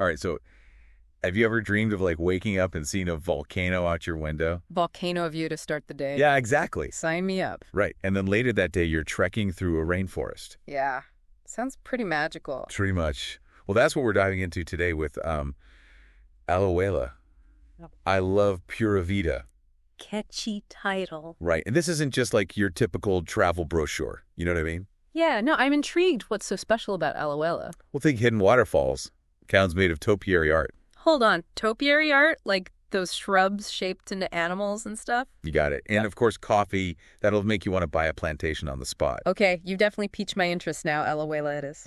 All right, so have you ever dreamed of like waking up and seeing a volcano out your window? Volcano view to start the day. Yeah, exactly. Sign me up. Right. And then later that day, you're trekking through a rainforest. Yeah. Sounds pretty magical. Pretty much. Well, that's what we're diving into today with Alajuela. I love Pura Vida. Catchy title. Right. And this isn't just like your typical travel brochure. You know what I mean? Yeah, no, I'm intrigued. What's so special about Alajuela? Well, think hidden waterfalls. Towns made of topiary art. Hold on. Topiary art? Like those shrubs shaped into animals and stuff? You got it. And of course, coffee. That'll make you want to buy a plantation on the spot. Okay, you've definitely piqued my interest now, Alajuela it is.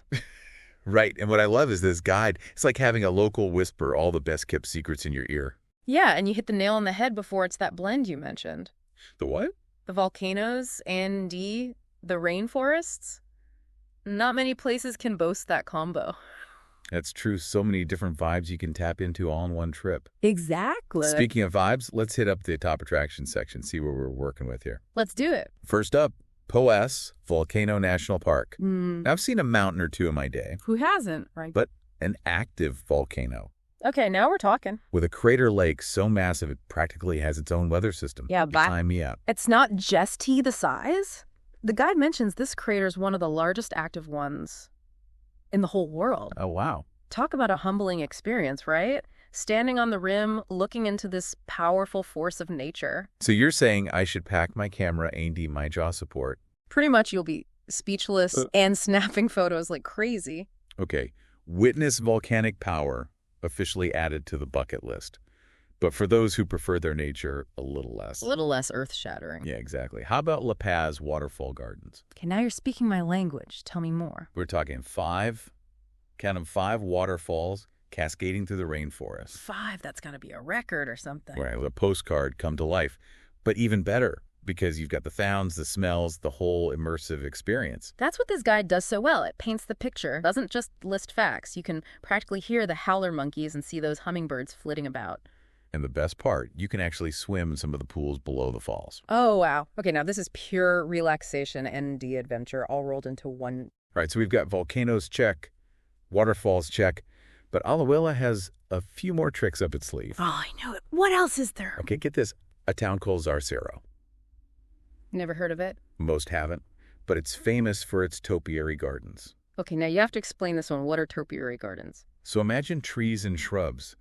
Right. And what I love is this guide. It's like having a local whisper all the best kept secrets in your ear. Yeah, and you hit the nail on the head before. It's that blend you mentioned. The what? The volcanoes and the rainforests. Not many places can boast that combo. That's true. So many different vibes you can tap into all in one trip. Exactly. Speaking of vibes, let's hit up the top attraction section, see what we're working with here. Let's do it. First up, Poás Volcano National Park. Now, I've seen a mountain or two in my day, Who hasn't, right? but an active volcano Okay, now we're talking. with a crater lake so massive it practically has its own weather system. Yeah, but Sign me up. it's not just the size. The guide mentions this crater is one of the largest active ones in the whole world. Oh, wow. Talk about a humbling experience, right? Standing on the rim, looking into this powerful force of nature. So you're saying I should pack my camera and my jaw support. Pretty much you'll be speechless and snapping photos like crazy. Okay, witness volcanic power officially added to the bucket list. But for those who prefer their nature, a little less. A little less earth-shattering. Yeah, exactly. How about La Paz Waterfall Gardens? Okay, now you're speaking my language. Tell me more. We're talking five waterfalls cascading through the rainforest. 5, that's got to be a record or something. Right, with a postcard come to life. But even better, because you've got the sounds, the smells, the whole immersive experience. That's what this guide does so well. It paints the picture. It doesn't just list facts. You can practically hear the howler monkeys and see those hummingbirds flitting about. And the best part, you can actually swim in some of the pools below the falls. Oh, wow. Okay, now this is pure relaxation and adventure all rolled into one. Right, so we've got volcanoes check, waterfalls check, but Alajuela has a few more tricks up its sleeve. Oh, I know it. What else is there? Okay, get this. A town called Zarcero. Never heard of it? Most haven't, but it's famous for its topiary gardens. Okay, now you have to explain this one. What are topiary gardens? So imagine trees and shrubs,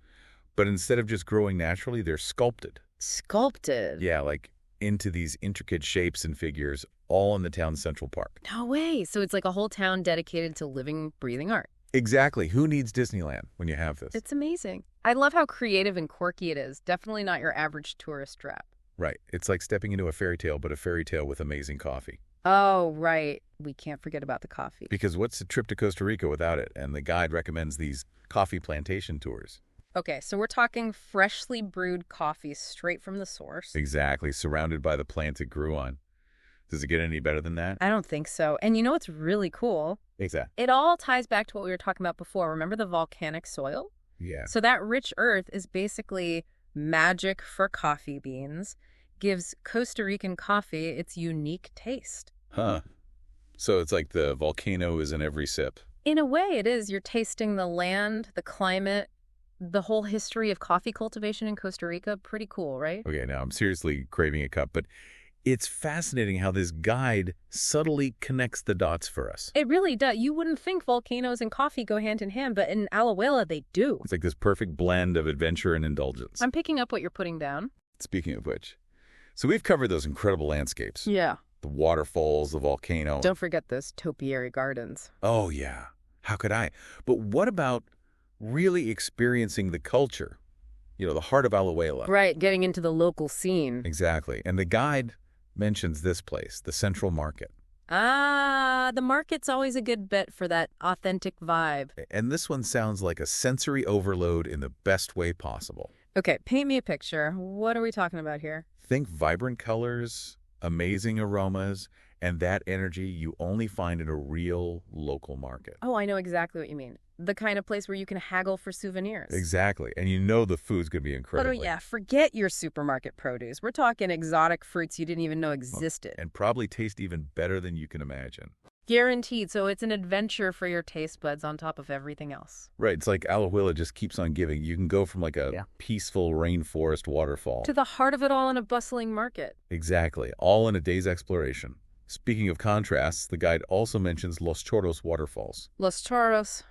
but instead of just growing naturally, they're sculpted. Sculpted? Yeah, like into these intricate shapes and figures, all in the town's central park. No way. So it's like a whole town dedicated to living, breathing art. Exactly. Who needs Disneyland when you have this? It's amazing. I love how creative and quirky it is. Definitely not your average tourist trap. Right. It's like stepping into a fairy tale, but a fairy tale with amazing coffee. Oh, right. We can't forget about the coffee. Because what's a trip to Costa Rica without it? And the guide recommends these coffee plantation tours. Okay, so we're talking freshly brewed coffee straight from the source. Exactly. Surrounded by the plants it grew on. Does it get any better than that? I don't think so. And you know what's really cool? Exactly. It all ties back to what we were talking about before. Remember the volcanic soil? Yeah. So that rich earth is basically magic for coffee beans, gives Costa Rican coffee its unique taste. Huh. So it's like the volcano is in every sip. In a way, it is. You're tasting the land, the climate, the whole history of coffee cultivation in Costa Rica. Pretty cool, right? Okay, now I'm seriously craving a cup, but it's fascinating how this guide subtly connects the dots for us. It really does. You wouldn't think volcanoes and coffee go hand in hand, but in Alajuela, they do. It's like this perfect blend of adventure and indulgence. I'm picking up what you're putting down. Speaking of which, so we've covered those incredible landscapes. Yeah. The waterfalls, the volcano. Don't forget those topiary gardens. Oh, yeah. How could I? But what about really experiencing the culture? You know, the heart of Alajuela. Right, getting into the local scene. Exactly. And the guide mentions this place, the Central Market. Ah, the market's always a good bet for that authentic vibe. And this one sounds like a sensory overload in the best way possible. Okay, paint me a picture. What are we talking about here? Think vibrant colors, amazing aromas, and that energy you only find in a real local market. Oh, I know exactly what you mean. The kind of place where you can haggle for souvenirs. Exactly. And you know the food's going to be Oh, incredible. yeah, forget your supermarket produce. We're talking exotic fruits you didn't even know existed. And probably taste even better than you can imagine. Guaranteed. So it's an adventure for your taste buds on top of everything else. Right, it's like Alajuela just keeps on giving. You can go from like a peaceful rainforest waterfall To the heart of it all in a bustling market. Exactly, all in a day's exploration. Speaking of contrasts, the guide also mentions Los Chorros waterfalls. Los Chorros.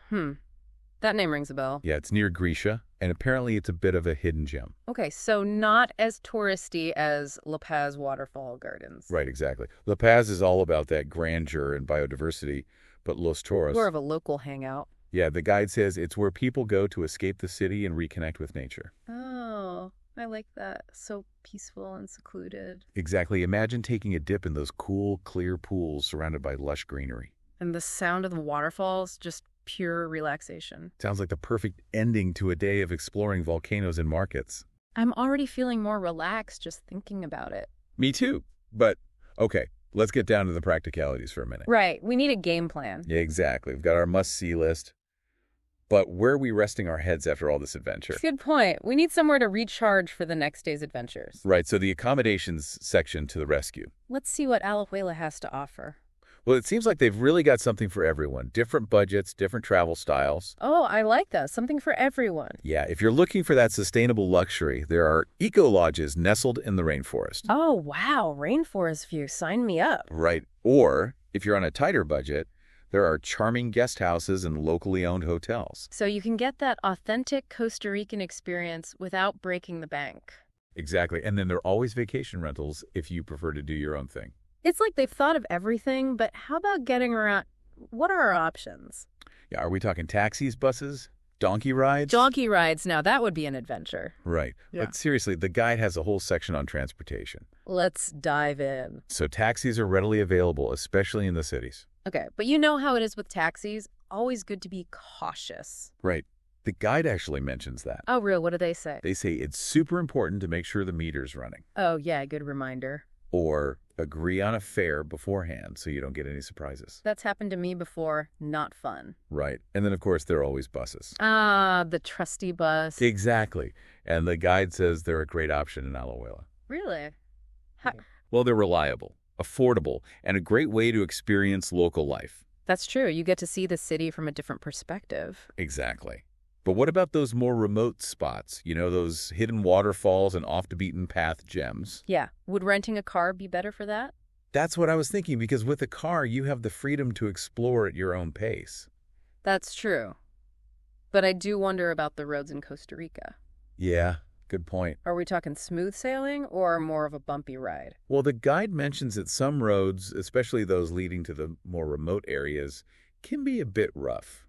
That name rings a bell. Yeah, it's near Grisha, and apparently it's a bit of a hidden gem. Okay, so not as touristy as La Paz Waterfall Gardens. Right, exactly. La Paz is all about that grandeur and biodiversity, but Los Chorros... More of a local hangout. Yeah, the guide says it's where people go to escape the city and reconnect with nature. Oh, I like that. So peaceful and secluded. Exactly. Imagine taking a dip in those cool, clear pools surrounded by lush greenery. And the sound of the waterfalls, just pure relaxation. Sounds like the perfect ending to a day of exploring volcanoes and markets. I'm already feeling more relaxed just thinking about it. Me too. But, okay, let's get down to the practicalities for a minute. Right. We need a game plan. Yeah, exactly. We've got our must-see list. But where are we resting our heads after all this adventure? Good point. We need somewhere to recharge for the next day's adventures. Right, so the accommodations section to the rescue. Let's see what Alajuela has to offer. Well, it seems like they've really got something for everyone. Different budgets, different travel styles. Oh, I like that. Something for everyone. Yeah, if you're looking for that sustainable luxury, there are eco-lodges nestled in the rainforest. Oh, wow. Rainforest view. Sign me up. Right. Or, if you're on a tighter budget, there are charming guest houses and locally owned hotels. So you can get that authentic Costa Rican experience without breaking the bank. Exactly. And then there are always vacation rentals if you prefer to do your own thing. It's like they've thought of everything, but how about getting around? What are our options? Yeah, are we talking taxis, buses, donkey rides? Donkey rides. Now, that would be an adventure. Right. Yeah. But seriously, the guide has a whole section on transportation. Let's dive in. So taxis are readily available, especially in the cities. Okay, but you know how it is with taxis. Always good to be cautious. Right. The guide actually mentions that. Oh, real? What do they say? They say it's super important to make sure the meter's running. Oh, yeah, good reminder. Or agree on a fare beforehand so you don't get any surprises. That's happened to me before. Not fun. Right. And then, of course, there are always buses. Ah, the trusty bus. Exactly. And the guide says they're a great option in Alajuela. Really? Well, they're reliable, affordable, and a great way to experience local life. That's true. You get to see the city from a different perspective. Exactly. But what about those more remote spots? You know, those hidden waterfalls and off-the-beaten-path gems? Yeah. Would renting a car be better for that? That's what I was thinking, because with a car, you have the freedom to explore at your own pace. That's true. But I do wonder about the roads in Costa Rica. Yeah, good point. Are we talking smooth sailing or more of a bumpy ride? Well, the guide mentions that some roads, especially those leading to the more remote areas, can be a bit rough.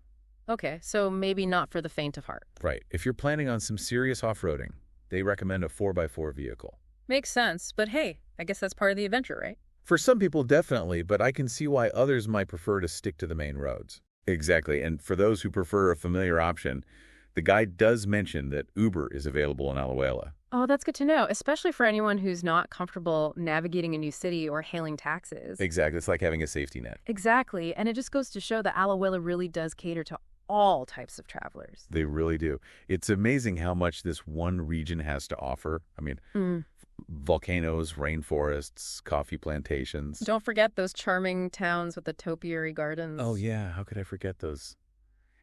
Okay, so maybe not for the faint of heart. Right. If you're planning on some serious off-roading, they recommend a 4x4 vehicle. Makes sense, but hey, I guess that's part of the adventure, right? For some people, definitely, but I can see why others might prefer to stick to the main roads. Exactly, and for those who prefer a familiar option, the guide does mention that Uber is available in Alajuela. Oh, that's good to know, especially for anyone who's not comfortable navigating a new city or hailing taxis. Exactly, it's like having a safety net. Exactly, and it just goes to show that Alajuela really does cater to all types of travelers. They really do. It's amazing how much this one region has to offer. I mean, volcanoes, rainforests, coffee plantations. Don't forget those charming towns with the topiary gardens. Oh, yeah. How could I forget those?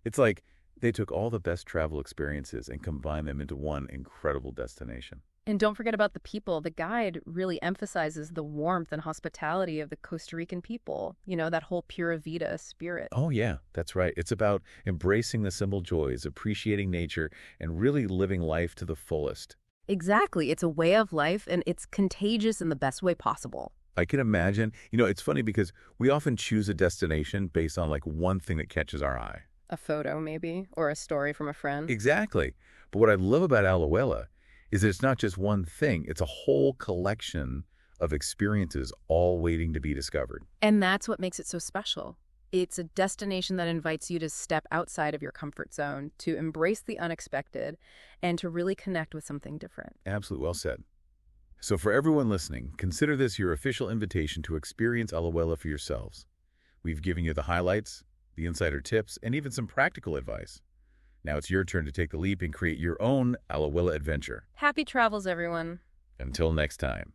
It's like they took all the best travel experiences and combined them into one incredible destination. And don't forget about the people. The guide really emphasizes the warmth and hospitality of the Costa Rican people. You know, that whole Pura Vida spirit. Oh, yeah, that's right. It's about embracing the simple joys, appreciating nature, and really living life to the fullest. Exactly. It's a way of life, and it's contagious in the best way possible. I can imagine. You know, it's funny because we often choose a destination based on like one thing that catches our eye. A photo, maybe, or a story from a friend. Exactly. But what I love about Alajuela is that it's not just one thing. It's a whole collection of experiences all waiting to be discovered. And that's what makes it so special. It's a destination that invites you to step outside of your comfort zone, to embrace the unexpected, and to really connect with something different. Absolutely, well said. So for everyone listening, consider this your official invitation to experience Alajuela for yourselves. We've given you the highlights, the insider tips, and even some practical advice. Now it's your turn to take the leap and create your own Alajuela adventure. Happy travels, everyone. Until next time.